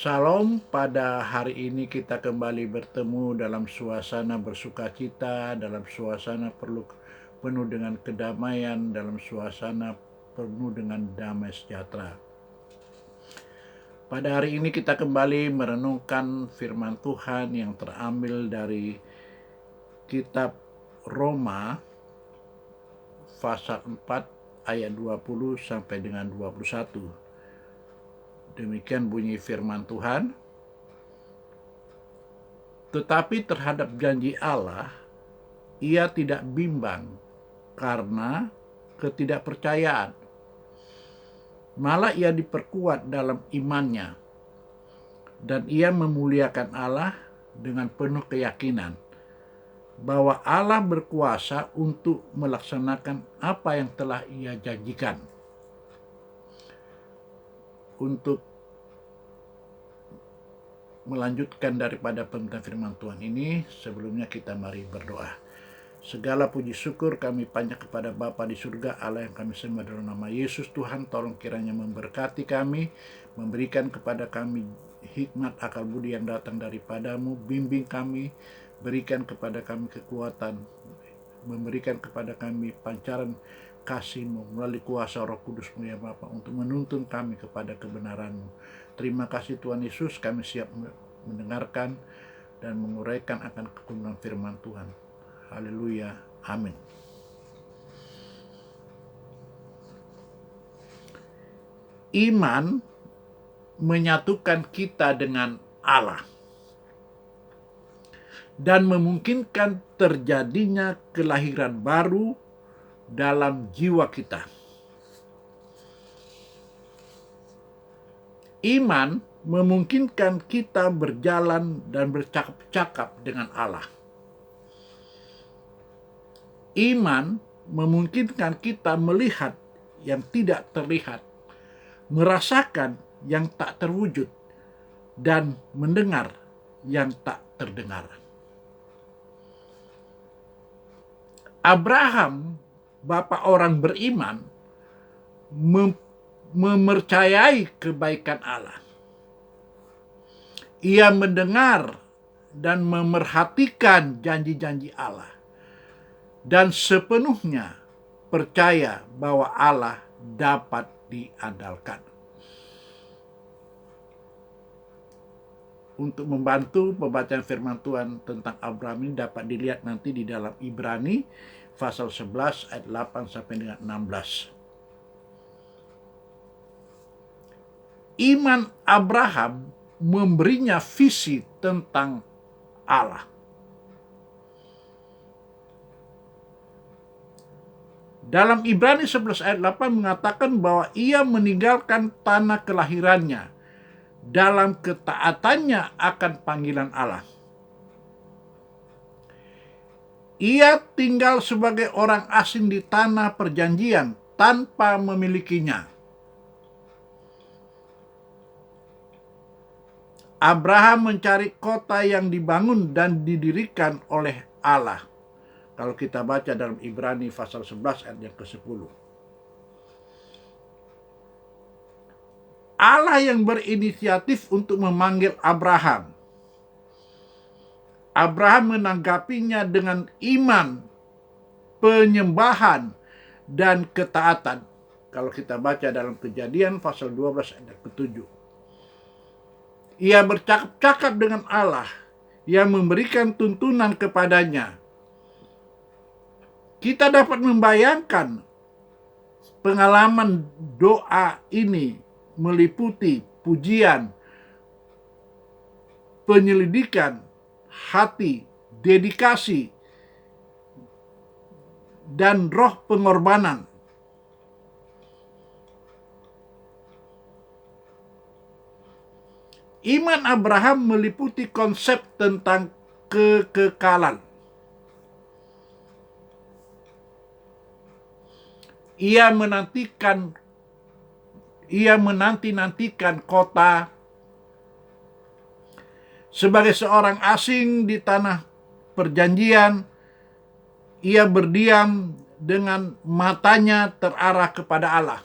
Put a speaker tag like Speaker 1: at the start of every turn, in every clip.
Speaker 1: Shalom, pada hari ini kita kembali bertemu dalam suasana bersukacita, dalam suasana penuh dengan kedamaian, dalam suasana penuh dengan damai sejahtera. Pada hari ini kita kembali merenungkan firman Tuhan yang terambil dari kitab Roma pasal 4 ayat 20 sampai dengan 21. Demikian bunyi firman Tuhan. Tetapi terhadap janji Allah, ia tidak bimbang karena ketidakpercayaan. Malah ia diperkuat dalam imannya, dan ia memuliakan Allah dengan penuh keyakinan bahwa Allah berkuasa untuk melaksanakan apa yang telah ia janjikan. Untuk melanjutkan daripada pemberitaan firman Tuhan ini, sebelumnya kita mari berdoa. Segala puji syukur kami panjat kepada Bapa di surga, Allah yang kami sembah dalam nama Yesus. Tuhan, tolong kiranya memberkati kami, memberikan kepada kami hikmat akal budi yang datang daripadamu, bimbing kami, berikan kepada kami kekuatan, memberikan kepada kami pancaran kasih-Mu melalui kuasa Roh Kudus-Mu ya Bapa, untuk menuntun kami kepada kebenaran-Mu. Terima kasih Tuhan Yesus, kami siap mendengarkan dan menguraikan akan kebenaran firman Tuhan. Haleluya, amin. Iman menyatukan kita dengan Allah dan memungkinkan terjadinya kelahiran baru dalam jiwa kita. Iman memungkinkan kita berjalan dan bercakap-cakap dengan Allah. Iman memungkinkan kita melihat yang tidak terlihat, merasakan yang tak terwujud, dan mendengar yang tak terdengar. Abraham, bapa orang beriman, mempercayai kebaikan Allah. Ia mendengar dan memerhatikan janji-janji Allah, dan sepenuhnya percaya bahwa Allah dapat diandalkan. Untuk membantu pembacaan firman Tuhan tentang Abraham ini dapat dilihat nanti di dalam Ibrani pasal 11 ayat 8 sampai dengan 16. Iman Abraham memberinya visi tentang Allah. Dalam Ibrani 11 ayat 8 mengatakan bahwa ia meninggalkan tanah kelahirannya dalam ketaatannya akan panggilan Allah. Ia tinggal sebagai orang asing di tanah perjanjian tanpa memilikinya. Abraham mencari kota yang dibangun dan didirikan oleh Allah. Kalau kita baca dalam Ibrani pasal 11 ayat yang ke-10. Allah yang berinisiatif untuk memanggil Abraham. Abraham menanggapinya dengan iman, penyembahan, dan ketaatan. Kalau kita baca dalam Kejadian pasal 12 ayat ke-7. Ia bercakap-cakap dengan Allah yang memberikan tuntunan kepadanya. Kita dapat membayangkan pengalaman doa ini meliputi pujian, penyelidikan hati, dedikasi, dan roh pengorbanan. Iman Abraham meliputi konsep tentang kekekalan. Ia menanti-nantikan kota. Sebagai seorang asing di tanah perjanjian, ia berdiam dengan matanya terarah kepada Allah.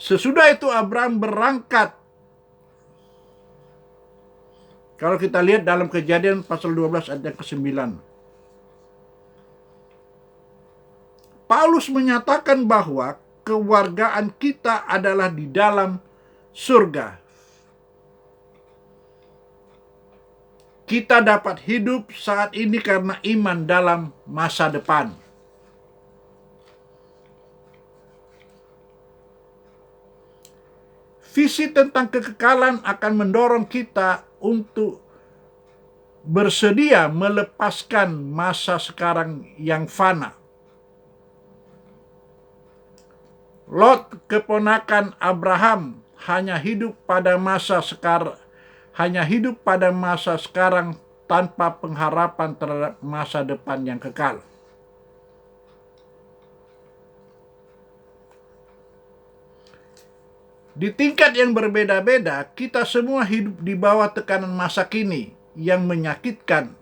Speaker 1: Sesudah itu Abraham berangkat. Kalau kita lihat dalam Kejadian pasal 12 ayat yang ke-9. Paulus menyatakan bahwa kewargaan kita adalah di dalam surga. Kita dapat hidup saat ini karena iman dalam masa depan. Visi tentang kekekalan akan mendorong kita untuk bersedia melepaskan masa sekarang yang fana. Lot, keponakan Abraham, hanya hidup pada masa sekarang tanpa pengharapan terhadap masa depan yang kekal. Di tingkat yang berbeda-beda, kita semua hidup di bawah tekanan masa kini yang menyakitkan,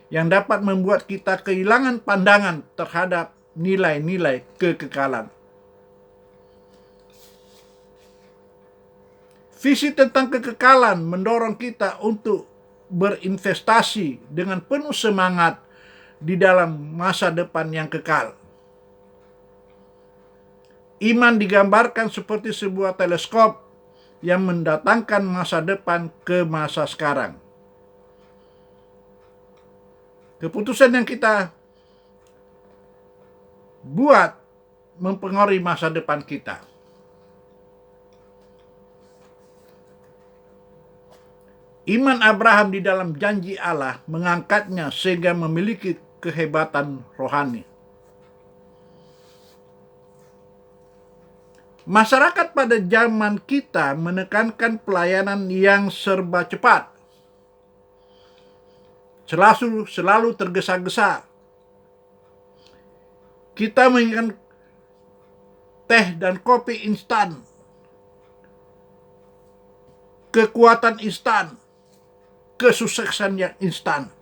Speaker 1: yang dapat membuat kita kehilangan pandangan terhadap nilai-nilai kekekalan. Visi tentang kekekalan mendorong kita untuk berinvestasi dengan penuh semangat di dalam masa depan yang kekal. Iman digambarkan seperti sebuah teleskop yang mendatangkan masa depan ke masa sekarang. Keputusan yang kita buat mempengaruhi masa depan kita. Iman Abraham di dalam janji Allah mengangkatnya sehingga memiliki kehebatan rohani. Masyarakat pada zaman kita menekankan pelayanan yang serba cepat. Selalu tergesa-gesa. Kita menginginkan teh dan kopi instan. Kekuatan instan. Kesuksesan yang instan.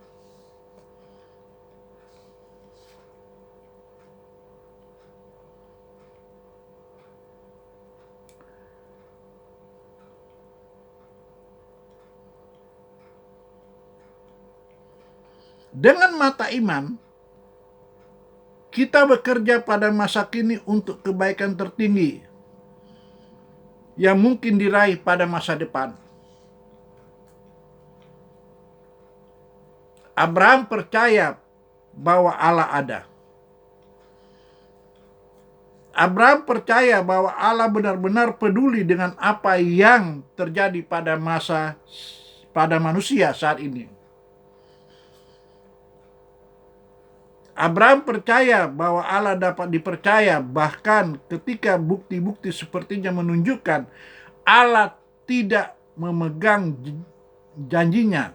Speaker 1: Dengan mata iman, kita bekerja pada masa kini untuk kebaikan tertinggi yang mungkin diraih pada masa depan. Abraham percaya bahwa Allah ada. Abraham percaya bahwa Allah benar-benar peduli dengan apa yang terjadi pada manusia saat ini. Abraham percaya bahwa Allah dapat dipercaya bahkan ketika bukti-bukti sepertinya menunjukkan Allah tidak memegang janjinya.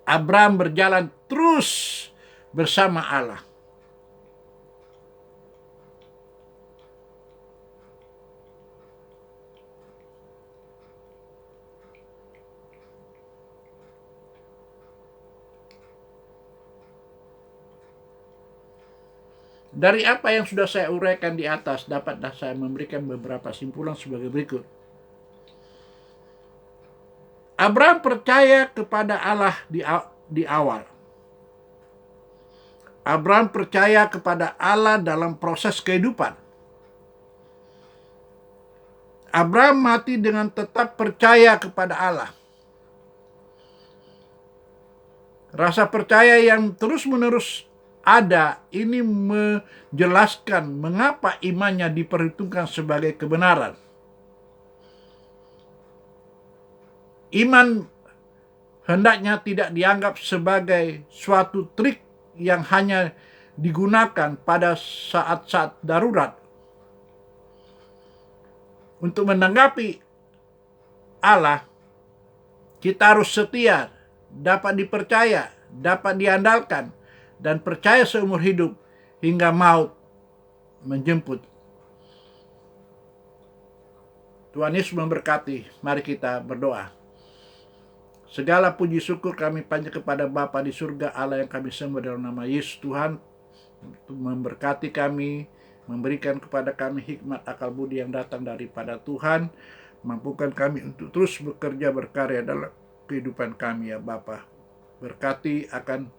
Speaker 1: Abraham berjalan terus bersama Allah. Dari apa yang sudah saya uraikan di atas, dapatlah saya memberikan beberapa simpulan sebagai berikut. Abraham percaya kepada Allah di awal. Abraham percaya kepada Allah dalam proses kehidupan. Abraham mati dengan tetap percaya kepada Allah. Rasa percaya yang terus-menerus ada ini menjelaskan mengapa imannya diperhitungkan sebagai kebenaran. Iman hendaknya tidak dianggap sebagai suatu trik yang hanya digunakan pada saat-saat darurat. Untuk menanggapi Allah, kita harus setia, dapat dipercaya, dapat diandalkan, dan percaya seumur hidup hingga maut menjemput. Tuhan Yesus memberkati. Mari kita berdoa. Segala puji syukur kami panjatkan kepada Bapa di surga, Allah yang kami sembah dalam nama Yesus Tuhan, untuk memberkati kami memberikan kepada kami hikmat akal budi yang datang daripada Tuhan. Mampukan kami untuk terus bekerja berkarya dalam kehidupan kami ya Bapa. Berkati akan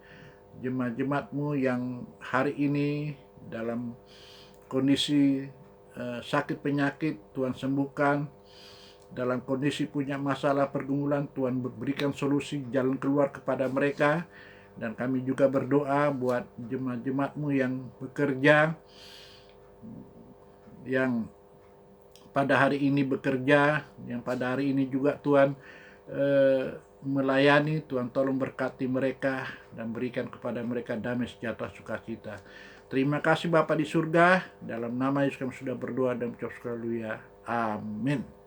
Speaker 1: jemaat-jemaat-Mu yang hari ini dalam kondisi sakit penyakit, Tuhan sembuhkan. Dalam kondisi punya masalah pergumulan, Tuhan berikan solusi jalan keluar kepada mereka. Dan kami juga berdoa buat jemaat-jemaat-Mu yang bekerja, yang pada hari ini bekerja, yang pada hari ini juga Tuhan melayani. Tuhan tolong berkati mereka dan berikan kepada mereka damai sejahtera sukacita. Terima kasih Bapa di surga, dalam nama Yesus kami sudah berdoa dan mengucap haleluya. Amin.